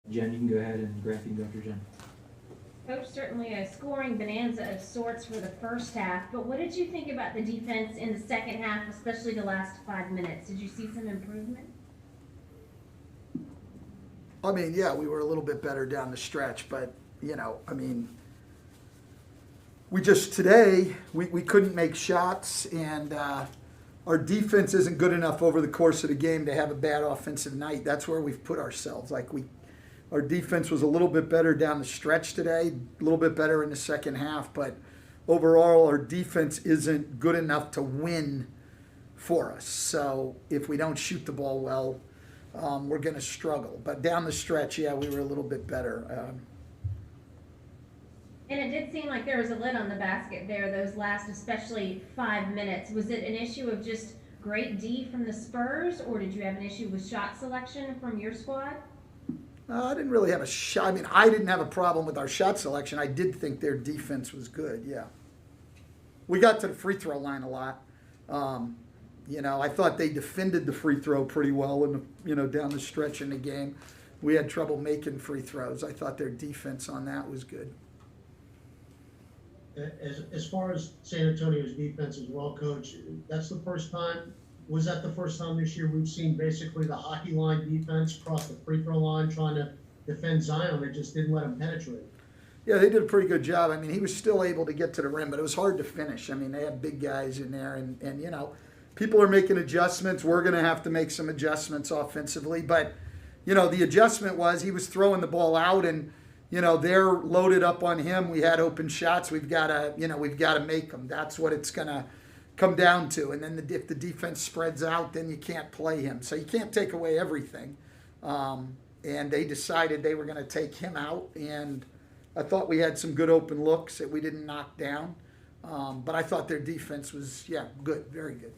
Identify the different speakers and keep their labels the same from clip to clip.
Speaker 1: Jen, you can go ahead, and Grant, you can go after Jen.
Speaker 2: Coach, certainly a scoring bonanza of sorts for the first half, but what did you think about the defense in the second half, especially the last 5 minutes? Did you see some improvement?
Speaker 3: I mean, yeah, we were a little bit better down the stretch, but, we just today, we couldn't make shots, and our defense isn't good enough over the course of the game to have a bad offensive night. That's where we've put ourselves. Our defense was a little bit better down the stretch today, a little bit better in the second half, but overall our defense isn't good enough to win for us. So if we don't shoot the ball well, we're going to struggle. But down the stretch, yeah, we were a little bit better.
Speaker 2: And it did seem like there was a lid on the basket there, those last, especially 5 minutes. Was it an issue of just great D from the Spurs, or did you have an issue with shot selection from your squad?
Speaker 3: I didn't really have a shot. I mean, I didn't have a problem with our shot selection. I did think their defense was good, yeah. We got to the free throw line a lot. I thought they defended the free throw pretty well down the stretch in the game. We had trouble making free throws. I thought their defense on that was good.
Speaker 4: As far as San Antonio's defense as well, Coach, that's the first time. Was that the first time this year we've seen basically the hockey line defense cross the free throw line trying to defend Zion? They just didn't let him penetrate.
Speaker 3: Yeah, they did a pretty good job. I mean, he was still able to get to the rim, but it was hard to finish. I mean, they had big guys in there, and people are making adjustments. We're going to have to make some adjustments offensively. But, the adjustment was he was throwing the ball out, and, they're loaded up on him. We had open shots. We've got to make them. That's what it's going to come down to. And then if the defense spreads out, then you can't play him. So you can't take away everything. And they decided they were going to take him out. And I thought we had some good open looks that we didn't knock down. But I thought their defense was, good, very good.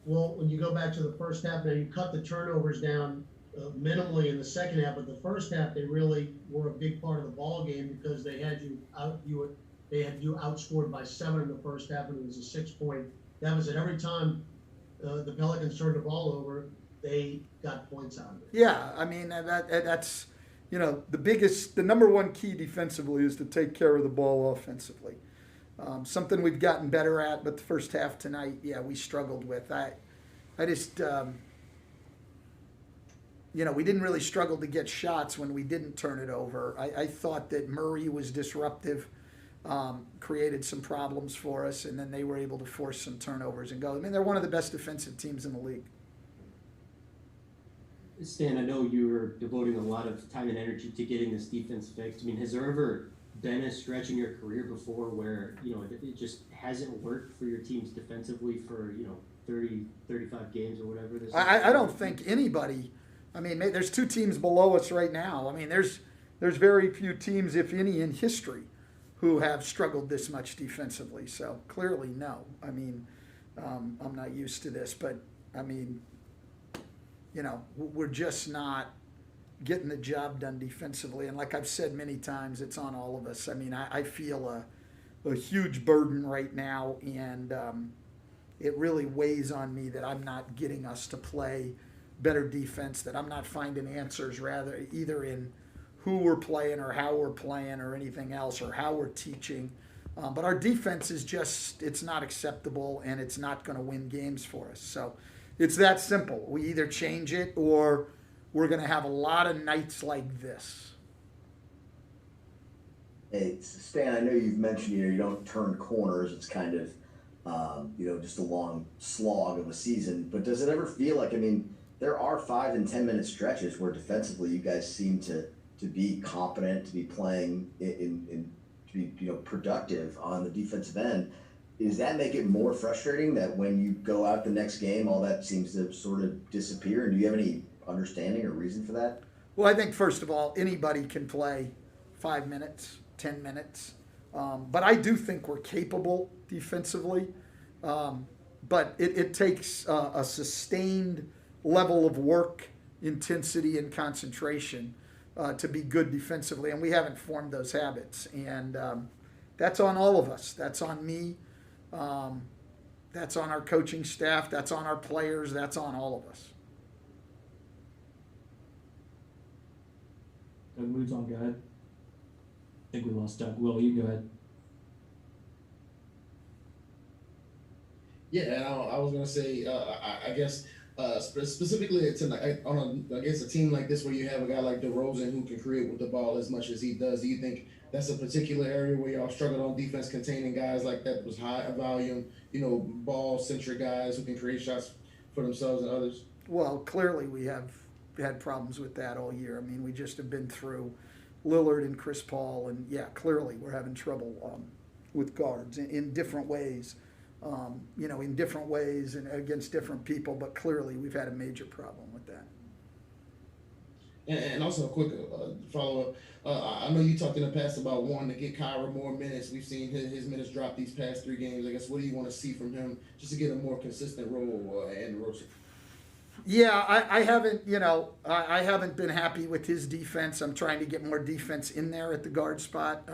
Speaker 4: Well, when you go back to the first half, now you cut the turnovers down minimally in the second half, but the first half they really were a big part of the ball game because they had you outscored by 7 in the first half, and it was a 6-point deficit. Every time the Pelicans turned the ball over, they got points out of it.
Speaker 3: Yeah, I mean that's the number one key defensively is to take care of the ball offensively. Something we've gotten better at, but the first half tonight, we struggled with. I just, we didn't really struggle to get shots when we didn't turn it over. I thought that Murray was disruptive, created some problems for us, and then they were able to force some turnovers and go. I mean, they're one of the best defensive teams in the league.
Speaker 5: Stan, I know you were devoting a lot of time and energy to getting this defense fixed. I mean, has there ever been a stretch in your career before where, it just hasn't worked for your teams defensively for, 30, 35 games or whatever this is?
Speaker 3: I don't think anybody, I mean, there's 2 teams below us right now. I mean, there's very few teams, if any, in history who have struggled this much defensively. So clearly, no. I mean, I'm not used to this, but I mean, we're just not getting the job done defensively. And like I've said many times, it's on all of us. I mean, I feel a huge burden right now, and it really weighs on me that I'm not getting us to play better defense, that I'm not finding answers rather either in who we're playing or how we're playing or anything else or how we're teaching. But our defense is just, it's not acceptable, and it's not going to win games for us. So it's that simple. We either change it or we're going to have a lot of nights like this.
Speaker 6: Hey, Stan, I know you've mentioned, you don't turn corners. It's kind of, just a long slog of a season. But does it ever feel like, there are 5 and 10 minute stretches where defensively you guys seem to be competent, to be playing to be productive on the defensive end. Does that make it more frustrating that when you go out the next game, all that seems to sort of disappear? And do you have any understanding or reason for that?
Speaker 3: Well, I think, first of all, anybody can play 5 minutes, 10 minutes. But I do think we're capable defensively. But it takes a sustained level of work, intensity, and concentration to be good defensively. And we haven't formed those habits. And that's on all of us. That's on me. That's on our coaching staff. That's on our players. That's on all of us.
Speaker 1: Doug Mood's on, go ahead. I think we lost Doug. Will, you can go ahead.
Speaker 7: Yeah, and I was gonna say, I guess specifically tonight I guess a team like this where you have a guy like DeRozan who can create with the ball as much as he does. Do you think that's a particular area where y'all struggled on defense, containing guys like that was high volume, ball centric guys who can create shots for themselves and others?
Speaker 3: Well, clearly we have had problems with that all year. I mean, we just have been through Lillard and Chris Paul, and yeah, clearly we're having trouble with guards in different ways. In different ways and against different people, but clearly we've had a major problem with that.
Speaker 7: And also a quick follow-up. I know you talked in the past about wanting to get Kyra more minutes. We've seen his minutes drop these past 3 games. I guess what do you want to see from him just to get a more consistent role in the rotation?
Speaker 3: Yeah, I haven't, I haven't been happy with his defense. I'm trying to get more defense in there at the guard spot.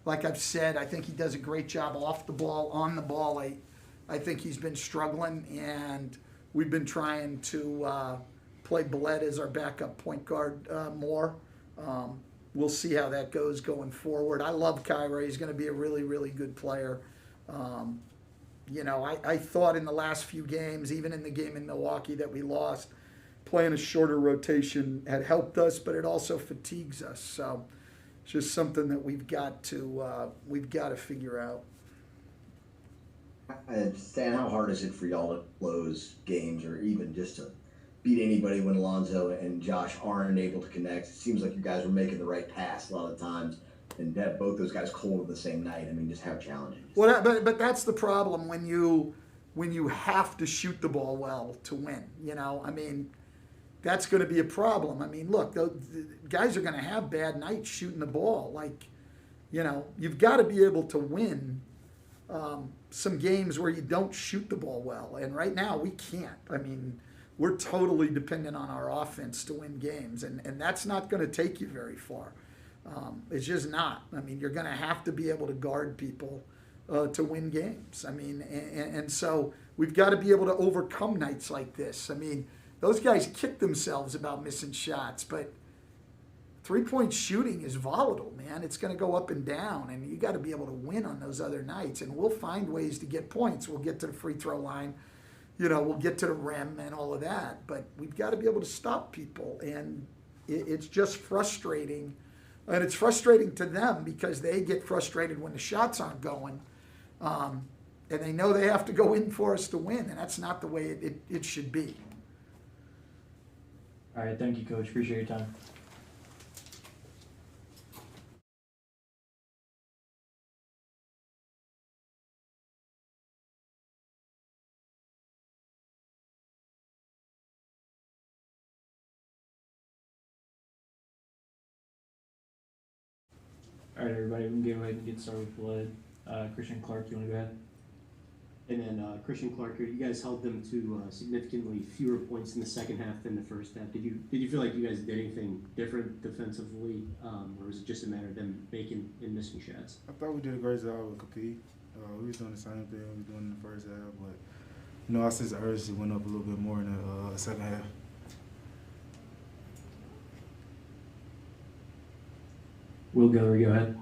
Speaker 3: Like I've said, I think he does a great job off the ball. On the ball, I think he's been struggling, and we've been trying to play Bled as our backup point guard more. We'll see how that goes going forward. I love Kyra. He's going to be a really, really good player. I thought in the last few games, even in the game in Milwaukee that we lost, playing a shorter rotation had helped us, but it also fatigues us. So it's just something that we've got to figure out.
Speaker 6: Stan, how hard is it for y'all to close games, or even just to beat anybody when Alonzo and Josh aren't able to connect? It seems like you guys are making the right pass a lot of times, and to have both those guys cold the same night. I mean, just how challenging.
Speaker 3: Well, but that's the problem when you have to shoot the ball well to win. I mean, that's going to be a problem. I mean, look, the guys are going to have bad nights shooting the ball. You've got to be able to win some games where you don't shoot the ball well. And right now, we can't. I mean, we're totally dependent on our offense to win games, and that's not going to take you very far. It's just not. I mean, you're going to have to be able to guard people to win games. I mean, and so we've got to be able to overcome nights like this. I mean, those guys kick themselves about missing shots, but three-point shooting is volatile, man. It's going to go up and down, and you got to be able to win on those other nights. And we'll find ways to get points. We'll get to the free throw line, we'll get to the rim and all of that. But we've got to be able to stop people, and it's just frustrating. And it's frustrating to them because they get frustrated when the shots aren't going, and they know they have to go in for us to win, and that's not the way it should be.
Speaker 1: All right, thank you, Coach. Appreciate your time. All right, everybody, we can go ahead and get started with Bled. Christian Clark, you want to go ahead?
Speaker 5: And then Christian Clark, you guys held them to significantly fewer points in the second half than the first half. Did you feel like you guys did anything different defensively, or was it just a matter of them making and missing shots?
Speaker 8: I thought we did a great job with compete. We was doing the same thing we were doing in the first half, but our sense of urgency went up a little bit more in the second half.
Speaker 1: Will Guillory, go ahead.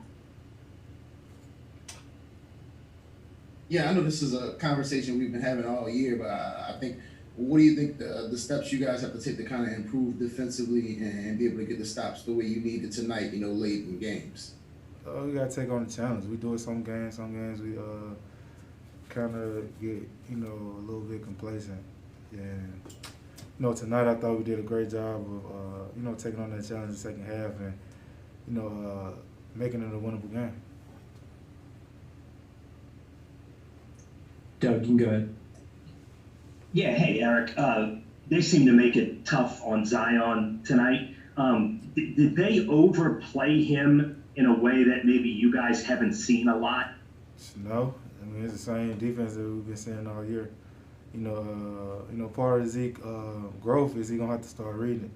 Speaker 7: Yeah, I know this is a conversation we've been having all year, but I think, what do you think the steps you guys have to take to kind of improve defensively and be able to get the stops the way you needed tonight, late in games?
Speaker 8: We got to take on the challenge. We do it some games we kind of get, a little bit complacent. And, tonight I thought we did a great job of, taking on that challenge in the second half and, making it a winnable game.
Speaker 1: Doug, you can go ahead.
Speaker 9: Yeah, hey, Eric. They seem to make it tough on Zion tonight. Did they overplay him in a way that maybe you guys haven't seen a lot?
Speaker 8: No. I mean, it's the same defense that we've been seeing all year. Part of Zeke's growth is he's going to have to start reading it.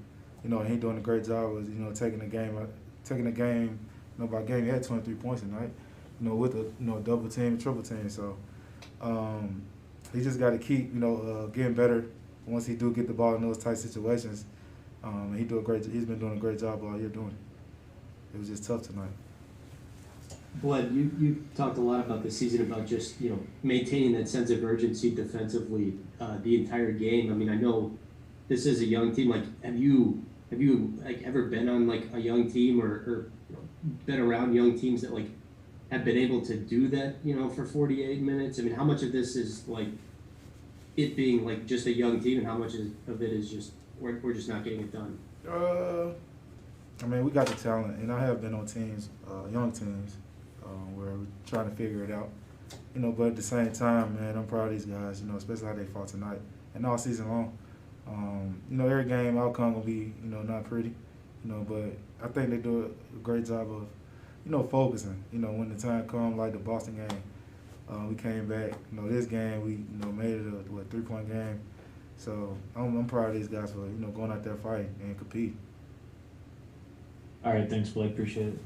Speaker 8: And he's doing a great job of, taking the game, by game, he had 23 points tonight, with a, double team, triple team. So, he just got to keep, getting better once he do get the ball in those tight situations. He's been doing a great job all year doing it. it was just tough tonight.
Speaker 5: Bled, you talked a lot about this season about just, you know, maintaining that sense of urgency defensively the entire game. I mean, I know this is a young team. Like, have you like ever been on like a young team or you know, been around young teams that like have been able to do that, you know, for 48 minutes? I mean, how much of this is like it being like just a young team, and how much of it is just we're just not getting it done?
Speaker 8: I mean, we got the talent, and I have been on teams, young teams, where we're trying to figure it out. You know, but at the same time, man, I'm proud of these guys, you know, especially how they fought tonight and all season long. You know, every game outcome will be, you know, not pretty, you know, but I think they do a great job of, you know, focusing. You know, when the time comes, like the Boston game, we came back. You know, this game we, you know, made it a 3-point game. So I'm proud of these guys for, you know, going out there fighting and compete.
Speaker 1: All right, thanks, Blake. Appreciate it.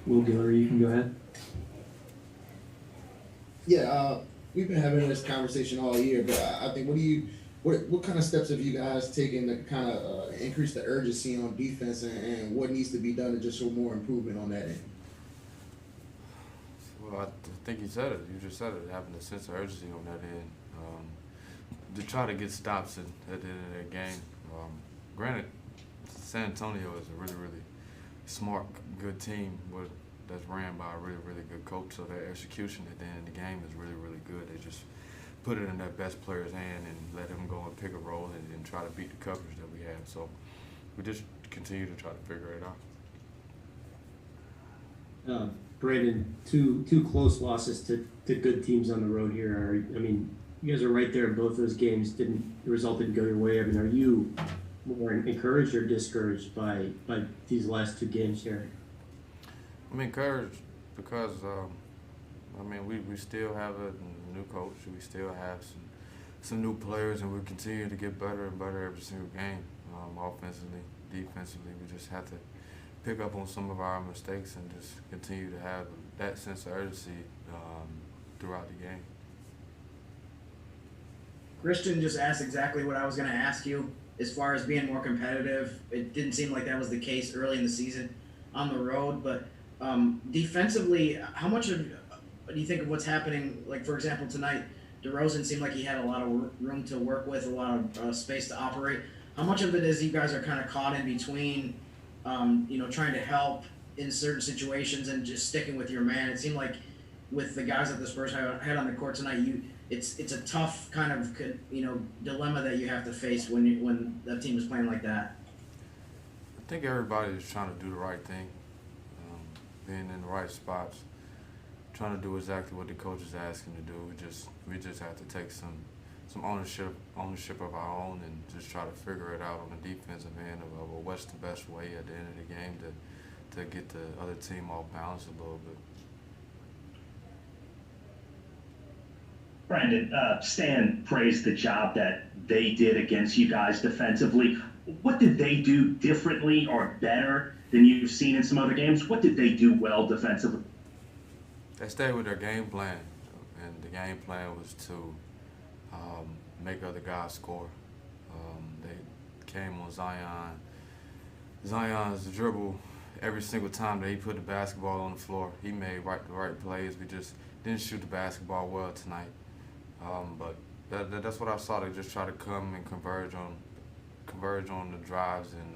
Speaker 1: Will Guillory, you can go ahead.
Speaker 7: Yeah, we've been having this conversation all year, but I think what kind of steps have you guys taken to kind of increase the urgency on defense, and what needs to be done to just show more improvement on that end?
Speaker 10: Well, I think you said it. You just said it. Having a sense of urgency on that end, to try to get stops at the end of that game. Granted, San Antonio is a really, really smart, good team that's ran by a really, really good coach. So their execution at the end of the game is really, really good. They just put it in their best player's hand and let him go and pick a role and try to beat the coverage that we have. So we just continue to try to figure it out.
Speaker 5: Brandon, two close losses to good teams on the road here. You guys are right there in both those games. The result didn't go your way. I mean, are you more encouraged or discouraged by these last two games here?
Speaker 10: I'm encouraged because we still have a new coach. We still have some new players, and we continue to get better and better every single game. Offensively, defensively, we just have to pick up on some of our mistakes and just continue to have that sense of urgency throughout the game.
Speaker 11: Christian just asked exactly what I was going to ask you as far as being more competitive. It didn't seem like that was the case early in the season on the road, but defensively, how much do you think of what's happening? Like, for example, tonight, DeRozan seemed like he had a lot of room to work with, a lot of space to operate. How much of it is you guys are kind of caught in between, trying to help in certain situations and just sticking with your man? It seemed like with the guys that the Spurs had on the court tonight, it's a tough kind of dilemma that you have to face when the team is playing like that.
Speaker 10: I think everybody is trying to do the right thing, being in the right spots, trying to do exactly what the coach is asking to do. We just have to take some ownership of our own and just try to figure it out on the defensive end of what's the best way at the end of the game to get the other team off balance a little bit.
Speaker 9: Brandon, Stan praised the job that they did against you guys defensively. What did they do differently or better than you've seen in some other games? What did they do well defensively?
Speaker 10: They stayed with their game plan, and the game plan was to make other guys score. They came on Zion. Zion's dribble every single time that he put the basketball on the floor. He made the right plays. We just didn't shoot the basketball well tonight. But that's what I saw. They just try to come and converge on the drives, and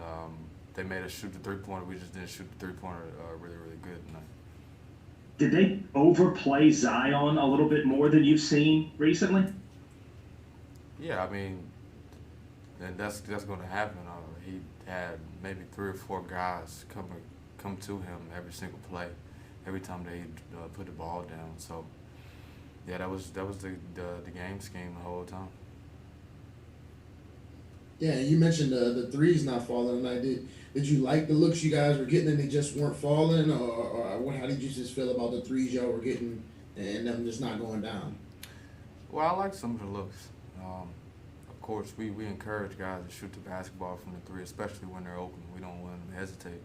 Speaker 10: they made us shoot the three-pointer. We just didn't shoot the three-pointer really, really good tonight.
Speaker 9: Did they overplay Zion a little bit more than you've seen recently?
Speaker 10: Yeah, and that's going to happen. He had maybe 3 or 4 guys come to him every single play, every time they put the ball down. So, yeah, that was the game scheme the whole time.
Speaker 7: Yeah, and you mentioned the threes not falling tonight. Did you like the looks you guys were getting and they just weren't falling, or how did you just feel about the threes y'all were getting and them just not going down?
Speaker 10: Well, I like some of the looks. Of course, we encourage guys to shoot the basketball from the three, especially when they're open. We don't want them to hesitate.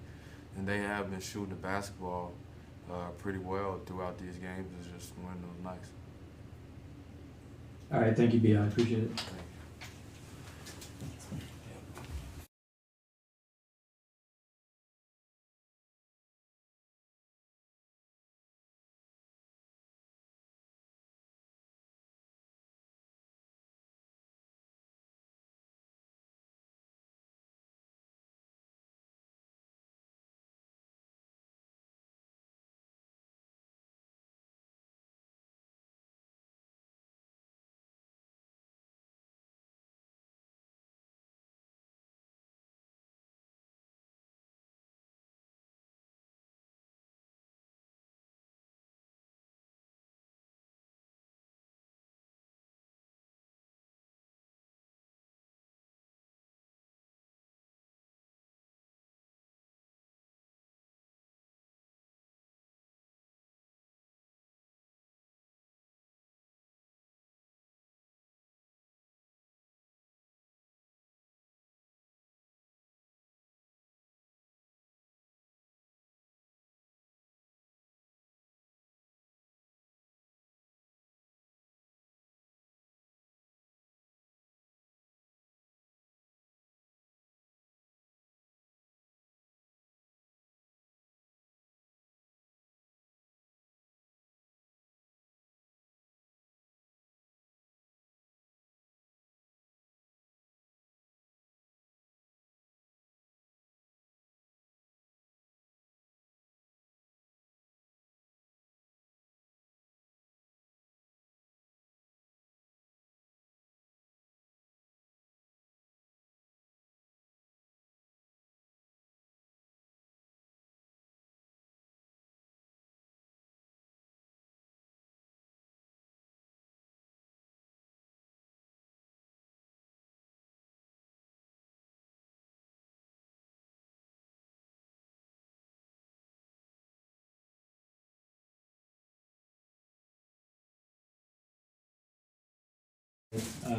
Speaker 10: And they have been shooting the basketball pretty well throughout these games. It's just one of those nights.
Speaker 1: All right, thank you, B. I appreciate it.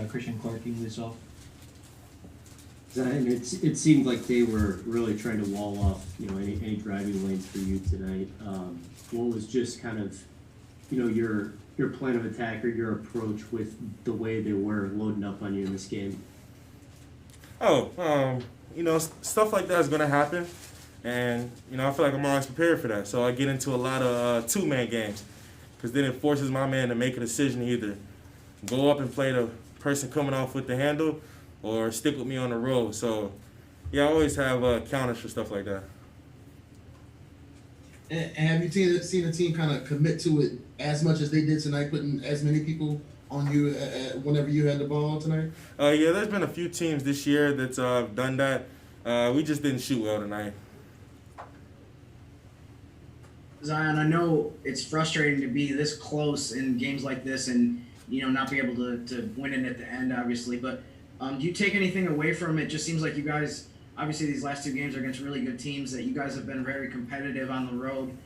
Speaker 1: Christian Clark, you can lead us off.
Speaker 5: Zion, it seemed like they were really trying to wall off, any driving lanes for you tonight. What was just kind of, your plan of attack or your approach with the way they were loading up on you in this game?
Speaker 8: Stuff like that is going to happen. And, I feel like I'm always prepared for that. So I get into a lot of two-man games because then it forces my man to make a decision, either go up and play the person coming off with the handle or stick with me on the road. So, yeah, I always have counters for stuff like that.
Speaker 7: And have you seen the team kind of commit to it as much as they did tonight, putting as many people on you whenever you had the ball tonight?
Speaker 8: Yeah, there's been a few teams this year that's done that. We just didn't shoot well tonight.
Speaker 11: Zion, I know it's frustrating to be this close in games like this and, not be able to win it at the end, obviously. But do you take anything away from it? Just seems like you guys, obviously these last two games are against really good teams, that you guys have been very competitive on the road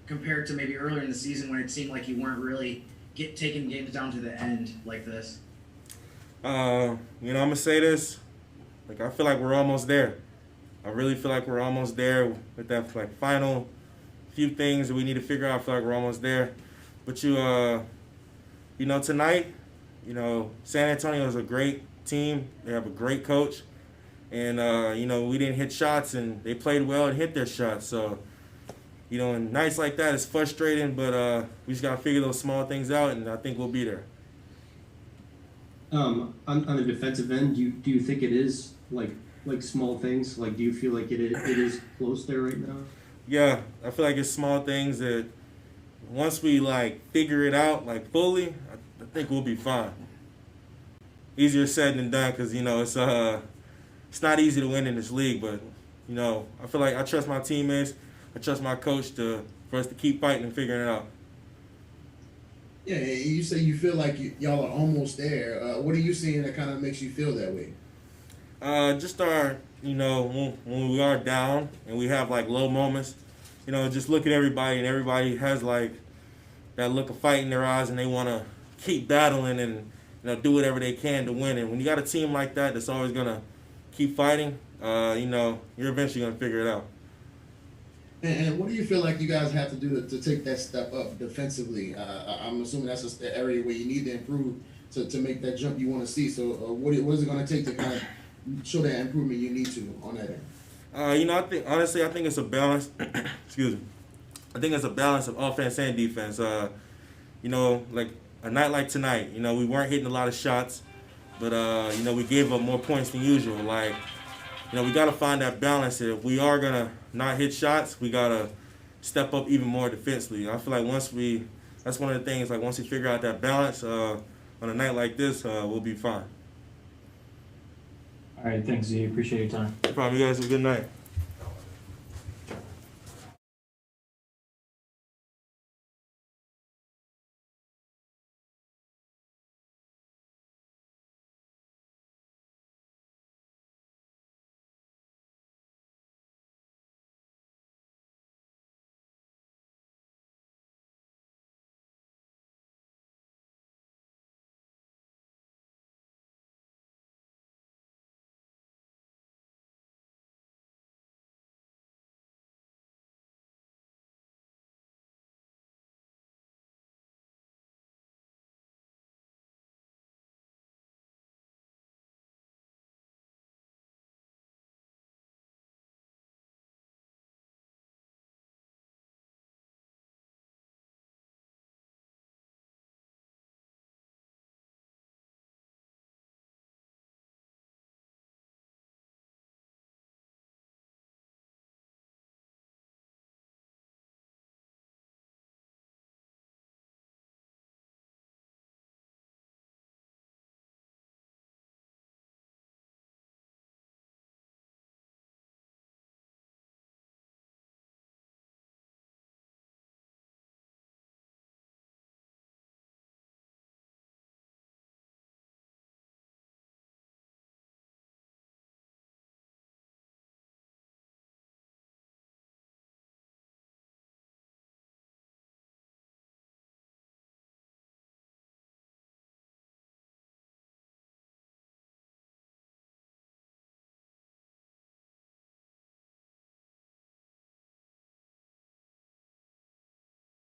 Speaker 11: compared to maybe earlier in the season when it seemed like you weren't really taking games down to the end like this.
Speaker 8: I'm going to say this. I feel like we're almost there. I really feel like we're almost there with that final few things that we need to figure out. I feel like we're almost there. But tonight, San Antonio is a great team. They have a great coach. And, we didn't hit shots, and they played well and hit their shots. So, in nights like that, it's frustrating, but we just got to figure those small things out, and I think we'll be there.
Speaker 5: On the defensive end, do you think it is like small things? Do you feel like it is close there right now?
Speaker 8: Yeah, I feel like it's small things that once we figure it out fully, I think we'll be fine. Easier said than done because it's not easy to win in this league, but I feel like I trust my teammates, I trust my coach for us to keep fighting and figuring it out.
Speaker 7: Yeah, you say you feel like y'all are almost there. What are you seeing that kind of makes you feel that way?
Speaker 8: Just our, when we are down and we have low moments, just look at everybody and everybody has that look of fight in their eyes and they want to keep battling and do whatever they can to win. And when you got a team like that that's always gonna keep fighting, you're eventually gonna figure it out.
Speaker 7: And what do you feel like you guys have to do to take that step up defensively? I'm assuming that's the area where you need to improve to make that jump you want to see. So what is it going to take to kind of show that improvement you need to on that end?
Speaker 8: I think it's a balance. Excuse me. I think it's a balance of offense and defense. A night like tonight, we weren't hitting a lot of shots, but we gave up more points than usual. We got to find that balance. If we are going to not hit shots, we got to step up even more defensively. I feel like that's one of the things, once we figure out that balance on a night like this, we'll be fine.
Speaker 1: All right, thanks, Z. Appreciate your time.
Speaker 8: No problem. You guys have a good night.